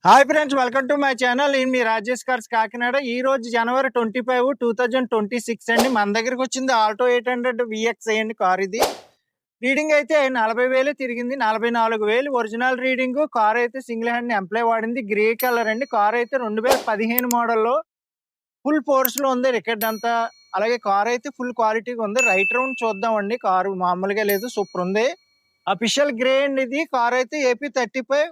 Hi friends, welcome to my channel. నేను మీ Rajesh cars Kakinada. ఈ రోజు జనవరి 25, 2026 అండి. మన దగ్గరకు వచ్చింది ఆల్టో 800 విఎక్స్ఐ అండి. కార్ ఇది రీడింగ్ అయితే 40,000 తిరిగింది. 44,000 ఒరిజినల్ రీడింగ్. కార్ అయితే సింగిల్ హ్యాండ్ ఎంప్లాయ్ వాడింది. గ్రే కలర్ అండి. కార్ అయితే 2015 మోడల్లో ఫుల్ ఫోర్స్ లో ఉంది. రికార్డ్ అంతా అలాగే కార్ అయితే ఫుల్ క్వాలిటీగా ఉంది. రైట్ రౌండ్ చూద్దామండి. కారు మామూలుగా లేదు, సూపర్ ఉంది. అఫిషియల్ గ్రే అండి ఇది. కార్ అయితే ఏపీ 35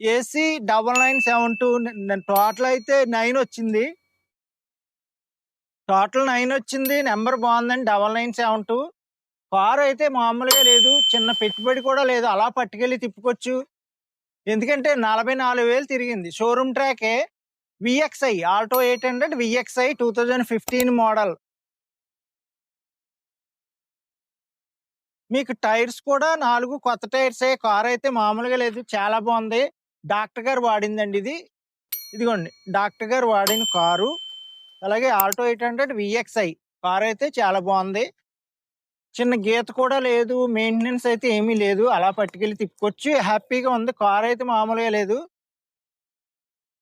ఏసీ 9972. టోటల్ అయితే 9 వచ్చింది. టోటల్ 9 వచ్చింది. నెంబర్ బాగుందండి, 9972. కారు అయితే మామూలుగా లేదు, చిన్న పెట్టుబడి కూడా లేదు, అలా పట్టుకెళ్ళి తిప్పుకోవచ్చు. ఎందుకంటే 44,000 తిరిగింది. షోరూమ్ ట్రాకే. VXI Alto 800 VXI 2015 model. మీకు టైర్స్ కూడా 4 కొత్త టైర్సే. కార్ అయితే మామూలుగా లేదు, చాలా బాగుంది. డాక్టర్ గారు వాడిందండి ఇది. ఇదిగోండి డాక్టర్ గారు వాడిన కారు. అలాగే ఆల్టో 800 విఎక్స్ఐ కార్ అయితే చాలా బాగుంది. చిన్న గీత కూడా లేదు, మెయింటెనెన్స్ అయితే ఏమీ లేదు, అలా పట్టుకెళ్ళి తిప్పుకోవచ్చు. హ్యాపీగా ఉంది. కార్ అయితే మామూలుగా లేదు,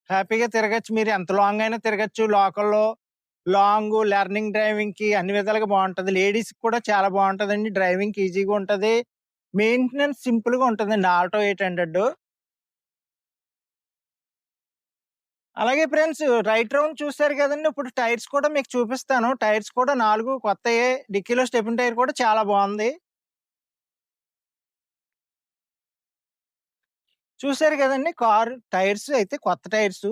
హ్యాపీగా తిరగచ్చు. మీరు ఎంత లాంగ్ అయినా తిరగచ్చు. లోకల్లో లాంగ్ లెర్నింగ్ డ్రైవింగ్ కి అన్ని విధాలుగా బాగుంటది. లేడీస్ కూడా చాలా బాగుంటదండి. డ్రైవింగ్ ఈజీగా ఉంటది. మెయింటెనెన్స్ సింపుల్ గా ఉంటదండి ఆల్టో 800. అలాగే ఫ్రెండ్స్, రైట్ రౌండ్ చూసారు కదండి. ఇప్పుడు టైర్స్ కూడా మీకు చూపిస్తాను. టైర్స్ కూడా 4 కొత్తయే. డిక్కీలో స్టెపిన్ టైర్ కూడా చాలా బాగుంది. చూసారు కదండి, కార్ టైర్స్ అయితే కొత్త టైర్స్.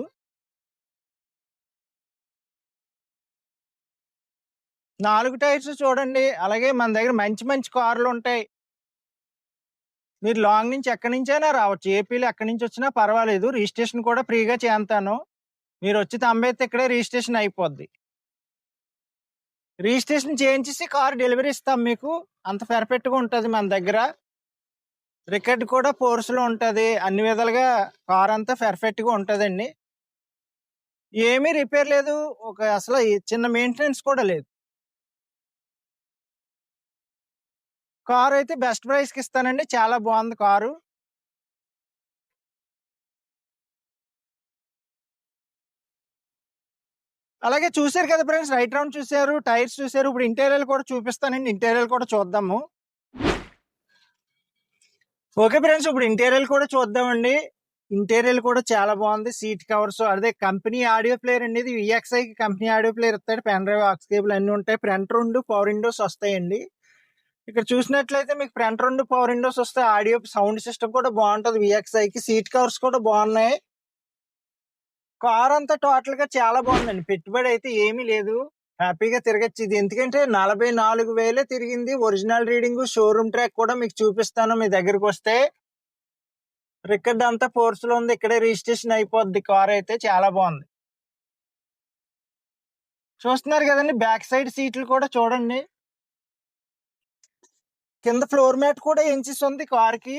4 టైర్స్ చూడండి. అలాగే మన దగ్గర మంచి మంచి కార్లు ఉంటాయి. మీరు లాంగ్ నుంచి ఎక్కడి నుంచైనా రావచ్చు. ఏపీలో ఎక్కడి నుంచి వచ్చినా పర్వాలేదు. రిజిస్ట్రేషన్ కూడా ఫ్రీగా చేస్తాను. మీరు వచ్చి తంబైతే ఇక్కడే రిజిస్ట్రేషన్ అయిపోద్ది. రిజిస్ట్రేషన్ చేయించేసి కార్ డెలివరీ ఇస్తాం మీకు. అంత పర్ఫెక్ట్ గా ఉంటది మన దగ్గర. రికార్డ్ కూడా ఫోర్స్ లో ఉంటది. అన్ని విధాలుగా కార్ అంతా పర్ఫెక్ట్ గా ఉంటదండి. ఏమీ రిపేర్ లేదు. అసలు చిన్న మెయింటెనెన్స్ కూడా లేదు. కార్ అయితే బెస్ట్ ప్రైస్ కి ఇస్తానండి. చాలా బాగుంది కారు. అలాగే చూసారు కదా ఫ్రెండ్స్, రైట్ రౌండ్ చూసారు, టైర్స్ చూసారు. ఇప్పుడు ఇంటీరియర్ కూడా చూపిస్తానండి. ఇంటీరియర్ కూడా చూద్దాము. ఓకే ఫ్రెండ్స్, ఇప్పుడు ఇంటీరియర్ కూడా చూద్దామండి. ఇంటీరియర్ కూడా చాలా బాగుంది. సీట్ కవర్స్, అదే కంపెనీ ఆడియో ప్లేయర్ అండి. ఇది విఎక్స్ఐ కి కంపెనీ ఆడియో ప్లేయర్ ఇస్తాడు. పెన్ డ్రైవ్, ఆక్స్ కేబుల్ అన్ని ఉంటాయి. ఫ్రంట్ 2 పవర్ విండోస్ వస్తాయండి. ఇక్కడ చూసినట్లయితే మీకు ఫ్రంట్ 2 పవర్ విండోస్ వస్తాయి. ఆడియో సౌండ్ సిస్టమ్ కూడా బాగుంటది విఎక్స్ఐ కి. సీట్ కవర్స్ కూడా బాగున్నాయి. కార్ అంతా టోటల్ గా చాలా బాగుందండి. పెట్టుబడి అయితే ఏమీ లేదు, హ్యాపీగా తిరగచ్చు ఇది. ఎందుకంటే 44,000 తిరిగింది. ఒరిజినల్ రీడింగ్, షోరూమ్ ట్రాక్ కూడా మీకు చూపిస్తాను మీ దగ్గరకు వస్తే. రికార్డ్ అంతా ఫోర్స్ లో ఉంది. ఇక్కడే రిజిస్ట్రేషన్ అయిపోద్ది. కార్ అయితే చాలా బాగుంది. చూస్తున్నారు కదండి, బ్యాక్ సైడ్ సీట్లు కూడా చూడండి. కింద ఫ్లోర్ మ్యాట్ కూడా ఎంచేసి ఉంది కార్ కి.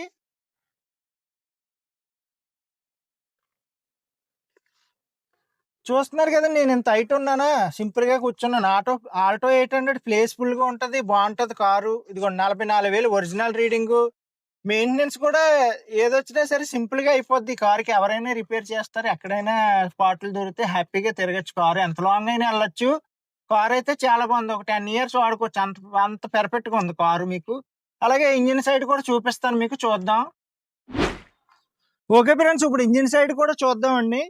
చూస్తున్నారు కదండి, నేను ఇంత హైట్ ఉన్నానా, సింపుల్ గా కూర్చున్నాను. ఆల్టో 800 ప్లేస్ఫుల్ గా ఉంటది, బాగుంటది కారు. ఇదిగో 44,000 ఒరిజినల్ రీడింగ్. మెయింటెనెన్స్ కూడా ఏదొచ్చినా సరే సింపుల్ గా అయిపోద్ది. కారుకి ఎవరైనా రిపేర్ చేస్తారు. ఎక్కడైనా స్పాట్లు దొరికితే హ్యాపీగా తిరగచ్చు. కారు ఎంత లాంగ్ అయినా వెళ్ళొచ్చు. కార్ అయితే చాలా బాగుంది. ఒక 10 ఇయర్స్ వాడుకోవచ్చు. అంత అంత పెర్ఫెక్ట్ గా ఉంది కారు మీకు. అలాగే ఇంజిన్ సైడ్ కూడా చూపిస్తాను మీకు, చూద్దాం. ఓకే ఫ్రెండ్స్, ఇప్పుడు ఇంజిన్ సైడ్ కూడా చూద్దామండి.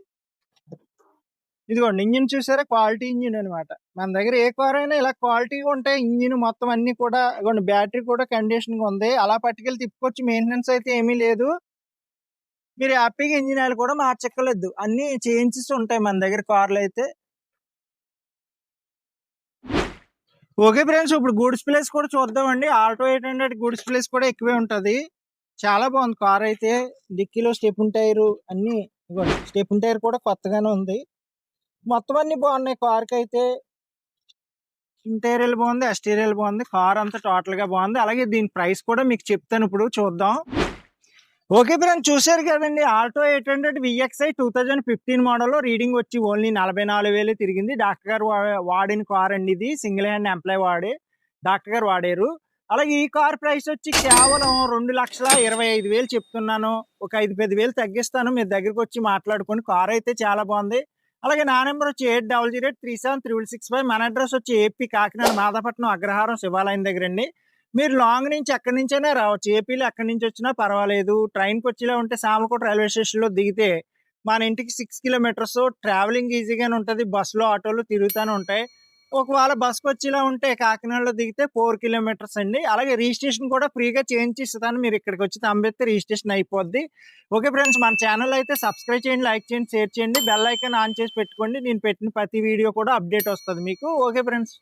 ఇదిగోండి ఇంజిన్ చూసారా, క్వాలిటీ ఇంజిన్ అనమాట. మన దగ్గర ఏ కార్ అయినా ఇలా క్వాలిటీగా ఉంటాయి. ఇంజిన్ మొత్తం అన్ని కూడా. ఇదిగోండి బ్యాటరీ కూడా కండిషన్ గా ఉంది, అలా పట్టుకెళ్ళి తిప్పుకోవచ్చు. మెయింటెనెన్స్ అయితే ఏమీ లేదు. మీరు హ్యాపీగా ఇంజిన్ ఆయిల్ కూడా మార్చక్కర్లేదు, అన్ని చేంజెస్ ఉంటాయి మన దగ్గర కార్లు అయితే. ఓకే ఫ్రెండ్స్, ఇప్పుడు గూడ్స్ ప్లేస్ కూడా చూద్దామండి. ఆల్టో 800 గూడ్స్ ప్లేస్ కూడా ఎక్కువే ఉంటది. చాలా బాగుంది కార్ అయితే. డిక్కీలో స్టెపిన్ టైర్ అన్ని, స్టెపిన్ టైర్ కూడా కొత్తగానే ఉంది. మొత్తం అన్ని బాగున్నాయి కార్ కి అయితే. ఇంటీరియర్ బాగుంది, ఎక్స్టీరియర్ బాగుంది. కార్ అంతా టోటల్ గా బాగుంది. అలాగే దీని ప్రైస్ కూడా మీకు చెప్తాను, ఇప్పుడు చూద్దాం. ఓకే ఫ్రెండ్స్, చూసారు కదండి, ఆల్టో 800 విఎక్స్ఐ 2015 మోడల్. రీడింగ్ వచ్చి ఓన్లీ 44,000 తిరిగింది. డాక్టర్ గారు వాడిన కార్ అండి ఇది. సింగిల్ హ్యాండ్ ఎంప్లాయ్ డాక్టర్ గారు వాడారు. అలాగే ఈ కార్ ప్రైస్ వచ్చి కేవలం 2,25,000 చెప్తున్నాను. ఒక 5-10,000 తగ్గిస్తాను. మీ దగ్గరికి వచ్చి మాట్లాడుకోండి. కార్ అయితే చాలా బాగుంది. అలాగే నా నెంబర్ వచ్చి 8008376665. మన అడ్రస్ వచ్చి ఏపీ కాకినాడ మాదాపట్నం అగ్రహారం శివాలయం దగ్గరండి. మీరు లాంగ్ నుంచి ఎక్కడి నుంచైనా రావచ్చు. ఏపీలో ఎక్కడి నుంచి వచ్చినా పర్వాలేదు. ట్రైన్కి వచ్చేలా ఉంటే సామర్లకోట రైల్వే స్టేషన్లో దిగితే మన ఇంటికి 6 కిలోమీటర్స్. ట్రావెలింగ్ ఈజీగానే ఉంటుంది. బస్సులో ఆటోలు తిరుగుతూనే ఉంటాయి. ఒకవేళ బస్కి వచ్చేలా ఉంటే కాకినాడలో దిగితే 4 కిలోమీటర్స్ అండి. అలాగే రిజిస్ట్రేషన్ కూడా ఫ్రీగా చేయించిస్తాను. మీరు ఇక్కడికి వచ్చి తంబెత్తే రిజిస్ట్రేషన్ అయిపోద్ది. ఓకే ఫ్రెండ్స్, మన ఛానల్ అయితే సబ్స్క్రైబ్ చేయండి, లైక్ చేయండి, షేర్ చేయండి, బెల్ ఐకాన్ ఆన్ చేసి పెట్టుకోండి. నేను పెట్టిన ప్రతి వీడియో కూడా అప్డేట్ వస్తుంది మీకు. Okay friends.